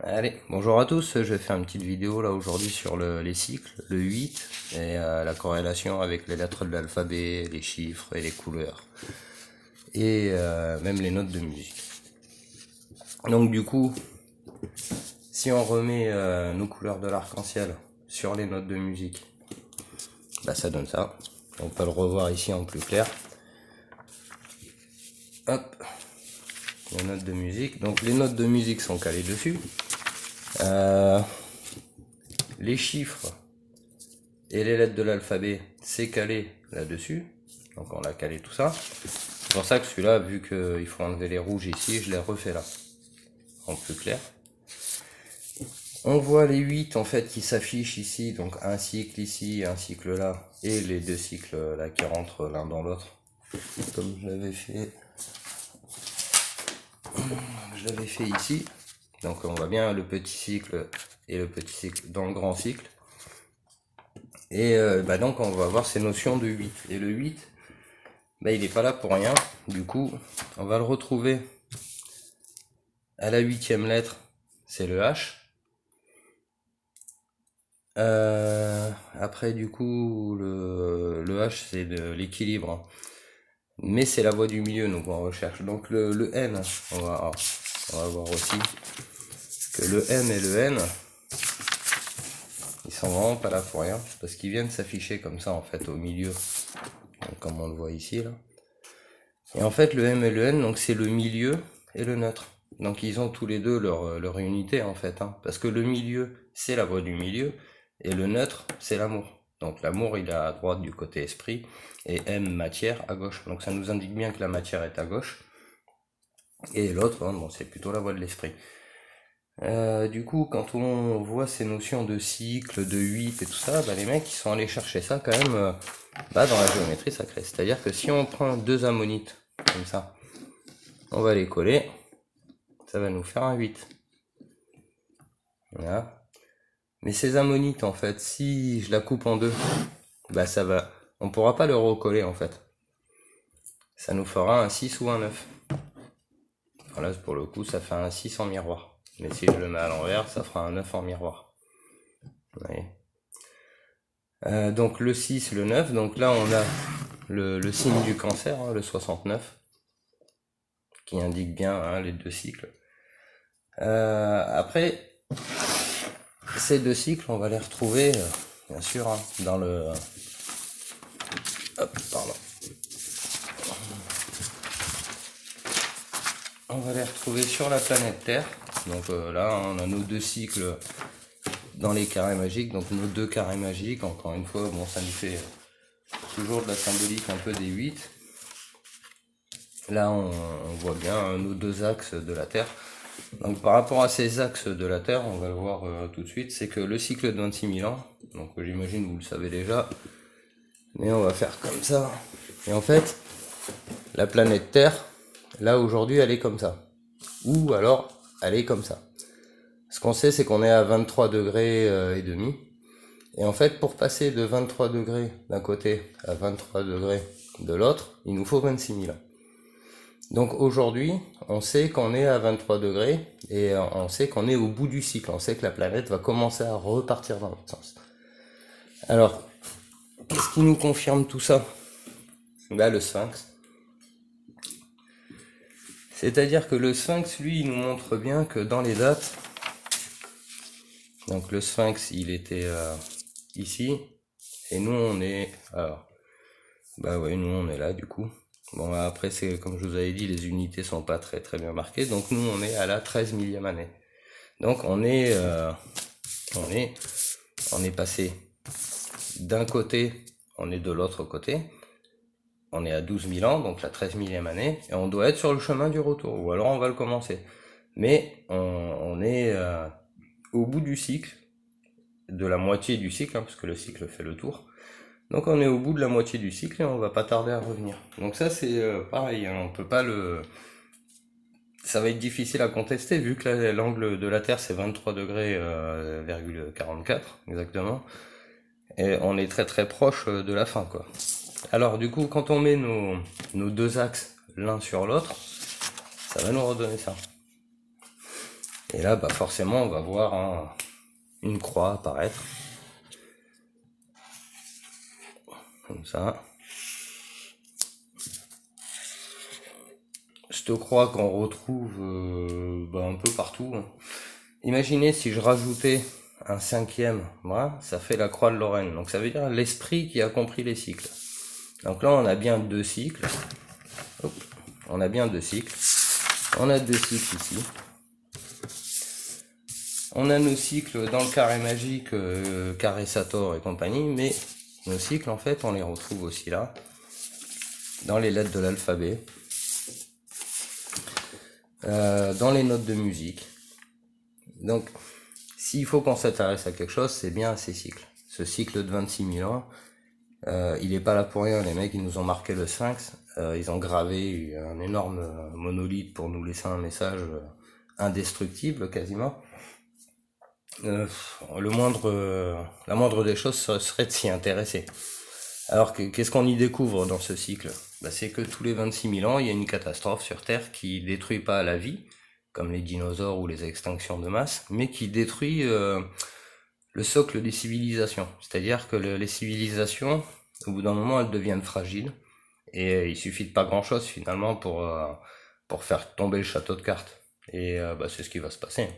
Allez, bonjour à tous, je vais faire une petite vidéo là aujourd'hui sur les cycles, le 8 et la corrélation avec les lettres de l'alphabet, les chiffres et les couleurs et même les notes de musique. Donc du coup, si on remet nos couleurs de l'arc-en-ciel sur les notes de musique, bah ça donne ça. On peut le revoir ici en plus clair. Hop, les notes de musique. Donc les notes de musique sont calées dessus. Les chiffres et les lettres de l'alphabet, c'est calé là-dessus. Donc on a calé tout ça. C'est pour ça que celui-là, vu qu'il faut enlever les rouges ici, je l'ai refait là, en plus clair. On voit les 8 en fait qui s'affichent ici, donc un cycle ici, un cycle là, et les deux cycles là qui rentrent l'un dans l'autre. Comme je l'avais fait ici. Donc on voit bien le petit cycle et le petit cycle dans le grand cycle. Et donc on va voir ces notions de 8. Et le 8, il n'est pas là pour rien. Du coup, on va le retrouver à la 8e lettre, c'est le H. Après du coup, le H c'est de l'équilibre. Mais c'est la voix du milieu, donc on recherche. Donc le N, on va voir aussi que le M et le N, ils sont vraiment pas là pour rien, parce qu'ils viennent s'afficher comme ça en fait au milieu, donc, comme on le voit ici là. Et en fait le M et le N, donc c'est le milieu et le neutre. Donc ils ont tous les deux leur unité en fait, parce que le milieu c'est la voix du milieu et le neutre c'est l'amour. Donc l'amour il est à droite du côté esprit et M matière à gauche. Donc ça nous indique bien que la matière est à gauche et l'autre, c'est plutôt la voie de l'esprit. Du coup, quand on voit ces notions de cycle, de 8 et tout ça, les mecs ils sont allés chercher ça quand même dans la géométrie sacrée. C'est-à-dire que si on prend deux ammonites comme ça, on va les coller, ça va nous faire un 8. Voilà. Mais ces ammonites en fait, si je la coupe en deux, on pourra pas le recoller en fait. Ça nous fera un 6 ou un 9. Voilà, pour le coup, ça fait un 6 en miroir. Mais si je le mets à l'envers, ça fera un 9 en miroir. Vous voyez. Donc le 6, le 9, donc là on a le signe du cancer, le 69, qui indique bien les deux cycles. Après, ces deux cycles, on va les retrouver, bien sûr, dans le... Hop, pardon. On va les retrouver sur la planète Terre. Donc là, on a nos deux cycles dans les carrés magiques, donc nos deux carrés magiques. Encore une fois, ça nous fait toujours de la symbolique un peu des 8. Là, on voit bien nos deux axes de la Terre. Donc par rapport à ces axes de la Terre, on va le voir tout de suite, c'est que le cycle de 26 000 ans, donc j'imagine que vous le savez déjà, mais on va faire comme ça. Et en fait, la planète Terre, là aujourd'hui, elle est comme ça. Ou alors, elle est comme ça. Ce qu'on sait, c'est qu'on est à 23 degrés et demi. Et en fait, pour passer de 23 degrés d'un côté à 23 degrés de l'autre, il nous faut 26 000 ans. Donc aujourd'hui, on sait qu'on est à 23 degrés et on sait qu'on est au bout du cycle. On sait que la planète va commencer à repartir dans l'autre sens. Alors, qu'est-ce qui nous confirme tout ça ? Le sphinx. C'est-à-dire que le sphinx, lui, il nous montre bien que dans les dates, donc le sphinx, il était ici, et nous, on est... Alors, nous, on est là, du coup. Bon, après, c'est comme je vous avais dit, les unités sont pas très très bien marquées. Donc nous, on est à la 13 000e année. Donc on est passé d'un côté, on est de l'autre côté. On est à 12 000 ans, donc la 13 000e année, et on doit être sur le chemin du retour. Ou alors on va le commencer. Mais on est au bout du cycle, de la moitié du cycle, parce que le cycle fait le tour. Donc on est au bout de la moitié du cycle et on va pas tarder à revenir. Donc ça c'est pareil, on peut pas le... Ça va être difficile à contester vu que l'angle de la Terre c'est 23 degrés, 44 exactement. Et on est très très proche de la fin quoi. Alors du coup quand on met nos deux axes l'un sur l'autre, ça va nous redonner ça. Et là, bah forcément, on va voir une croix apparaître. Comme ça. Je te crois qu'on retrouve un peu partout. Imaginez si je rajoutais un cinquième, voilà, ça fait la croix de Lorraine. Donc ça veut dire l'esprit qui a compris les cycles. Donc là, on a bien deux cycles. Hop, on a bien deux cycles. On a deux cycles ici. On a nos cycles dans le carré magique, carré Sator et compagnie, mais nos cycles, en fait, on les retrouve aussi là, dans les lettres de l'alphabet, dans les notes de musique. Donc, s'il faut qu'on s'intéresse à quelque chose, c'est bien à ces cycles. Ce cycle de 26 000 ans, il est pas là pour rien. Les mecs, ils nous ont marqué le Sphinx. Ils ont gravé un énorme monolithe pour nous laisser un message indestructible quasiment. La moindre des choses serait de s'y intéresser. Alors qu'est-ce qu'on y découvre dans ce cycle? C'est que tous les 26 000 ans, il y a une catastrophe sur Terre qui détruit pas la vie, comme les dinosaures ou les extinctions de masse, mais qui détruit le socle des civilisations. C'est-à-dire que les civilisations, au bout d'un moment, elles deviennent fragiles, et il suffit de pas grand-chose finalement pour faire tomber le château de cartes. Et c'est ce qui va se passer.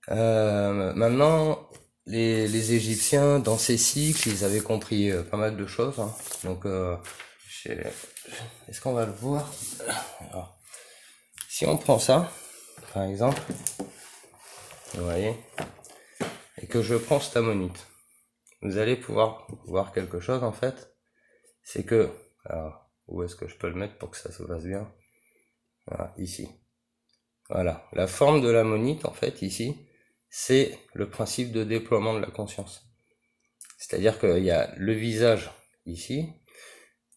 Maintenant, les Égyptiens, dans ces cycles, ils avaient compris pas mal de choses. Hein. Donc, est-ce qu'on va le voir? Alors, si on prend ça, par exemple, vous voyez, et que je prends cette ammonite, vous allez pouvoir voir quelque chose en fait. C'est que, alors, où est-ce que je peux le mettre pour que ça se passe bien? Voilà, ici. Voilà, la forme de l'ammonite en fait ici, c'est le principe de déploiement de la conscience. C'est-à-dire qu'il y a le visage ici,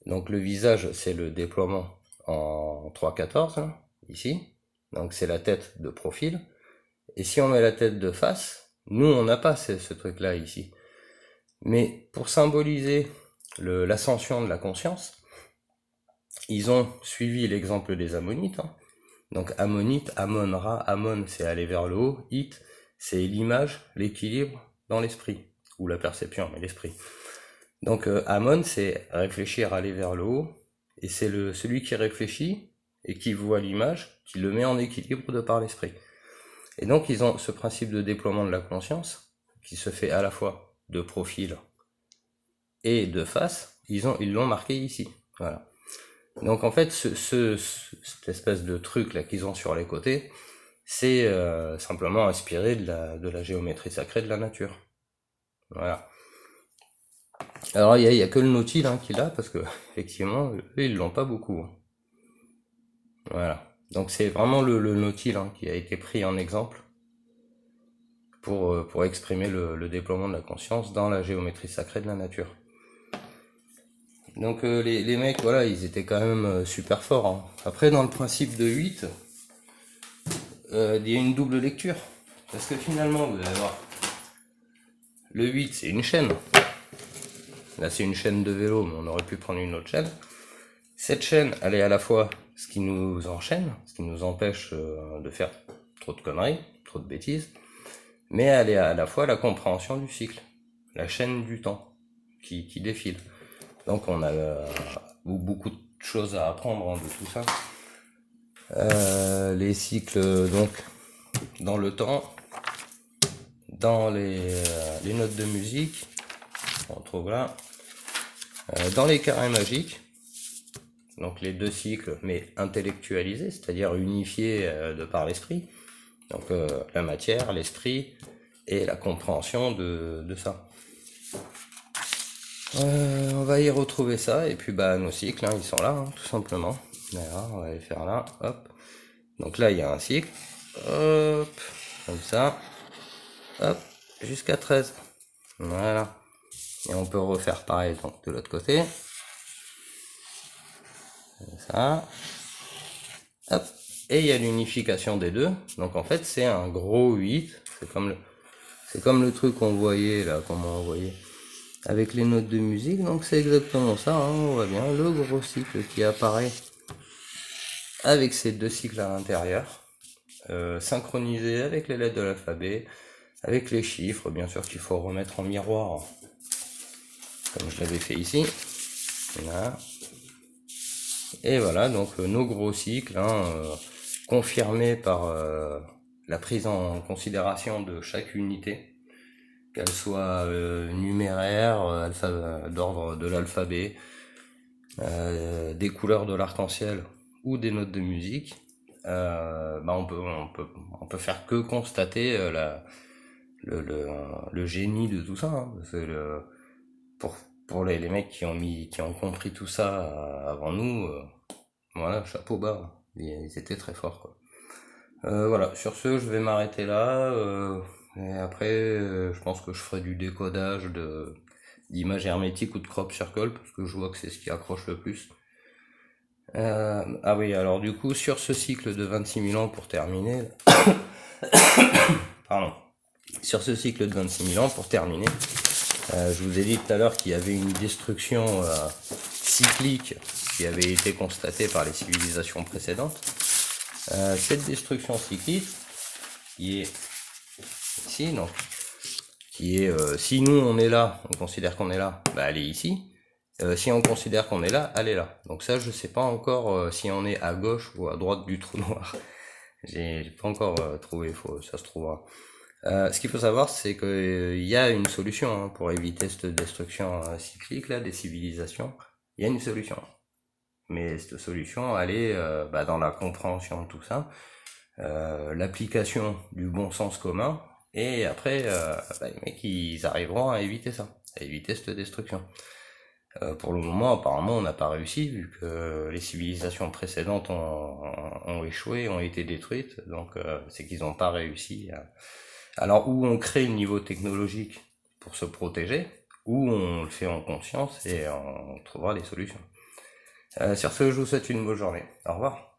donc le visage c'est le déploiement en 3/14 hein, ici, donc c'est la tête de profil, et si on met la tête de face, nous on n'a pas ce truc là ici. Mais pour symboliser l'ascension de la conscience, ils ont suivi l'exemple des ammonites, hein. Donc ammonite, Amon-Ra, Amon c'est aller vers le haut, It c'est l'image, l'équilibre dans l'esprit, ou la perception, mais l'esprit. Donc Amon c'est réfléchir, aller vers le haut, et c'est celui qui réfléchit et qui voit l'image, qui le met en équilibre de par l'esprit. Et donc ils ont ce principe de déploiement de la conscience, qui se fait à la fois de profil et de face, ils l'ont marqué ici. Voilà. Donc en fait, cette espèce de truc là qu'ils ont sur les côtés, c'est simplement inspiré de la géométrie sacrée de la nature. Voilà. Alors il y a que le Nautile hein, qui l'a, parce que effectivement, eux, ils l'ont pas beaucoup. Voilà. Donc c'est vraiment le Nautile hein, qui a été pris en exemple pour exprimer le déploiement de la conscience dans la géométrie sacrée de la nature. Donc les mecs, voilà, ils étaient quand même super forts. Hein. Après, dans le principe de 8, il y a une double lecture. Parce que finalement, vous allez voir, le 8, c'est une chaîne. Là, c'est une chaîne de vélo, mais on aurait pu prendre une autre chaîne. Cette chaîne, elle est à la fois ce qui nous enchaîne, ce qui nous empêche de faire trop de conneries, trop de bêtises, mais elle est à la fois la compréhension du cycle, la chaîne du temps qui défile. Donc on a beaucoup de choses à apprendre hein, de tout ça. Les cycles donc dans le temps, dans les notes de musique, on trouve là, dans les carrés magiques, donc les deux cycles mais intellectualisés, c'est-à-dire unifiés de par l'esprit, donc la matière, l'esprit et la compréhension de ça. On va y retrouver ça, et puis nos cycles, hein, ils sont là, hein, tout simplement. Voilà, on va les faire là, hop. Donc là, il y a un cycle, hop, comme ça, hop, jusqu'à 13. Voilà. Et on peut refaire pareil donc, de l'autre côté. Comme ça. Hop. Et il y a l'unification des deux. Donc en fait, c'est un gros 8. C'est comme le truc qu'on voyait là, comment on voyait avec les notes de musique, donc c'est exactement ça, hein, on voit bien le gros cycle qui apparaît avec ces deux cycles à l'intérieur. synchronisé avec les lettres de l'alphabet, avec les chiffres, bien sûr qu'il faut remettre en miroir, comme je l'avais fait ici. Voilà. Et voilà, donc nos gros cycles, confirmés par la prise en considération de chaque unité, qu'elle soit numéraire, d'ordre de l'alphabet, des couleurs de l'arc-en-ciel ou des notes de musique. On peut faire que constater le génie de tout ça, hein. Pour les mecs qui ont compris tout ça avant nous, voilà, chapeau bas, ils étaient très forts, quoi. Voilà, sur ce, je vais m'arrêter là, et après, je pense que je ferai du décodage d'images hermétiques ou de crop circle, parce que je vois que c'est ce qui accroche le plus. Ah oui, alors du coup, sur ce cycle de 26 000 ans pour terminer, pardon, sur ce cycle de 26 000 ans pour terminer, je vous ai dit tout à l'heure qu'il y avait une destruction cyclique qui avait été constatée par les civilisations précédentes. Cette destruction cyclique, qui est ici, donc, qui est, si nous on est là, on considère qu'on est là, bah elle est ici. Si on considère qu'on est là, elle est là. Donc ça, je sais pas encore si on est à gauche ou à droite du trou noir. J'ai pas encore trouvé, ça se trouvera. Ce qu'il faut savoir, c'est qu'il y a une solution pour éviter cette destruction cyclique là des civilisations. Il y a une solution, mais cette solution, elle est dans la compréhension de tout ça, l'application du bon sens commun, et après, les mecs, ils arriveront à éviter ça, à éviter cette destruction. Pour le moment, apparemment, on n'a pas réussi, vu que les civilisations précédentes ont échoué, ont été détruites, donc c'est qu'ils n'ont pas réussi à... Alors, ou on crée un niveau technologique pour se protéger, ou on le fait en conscience et on trouvera des solutions. Sur ce, je vous souhaite une bonne journée. Au revoir.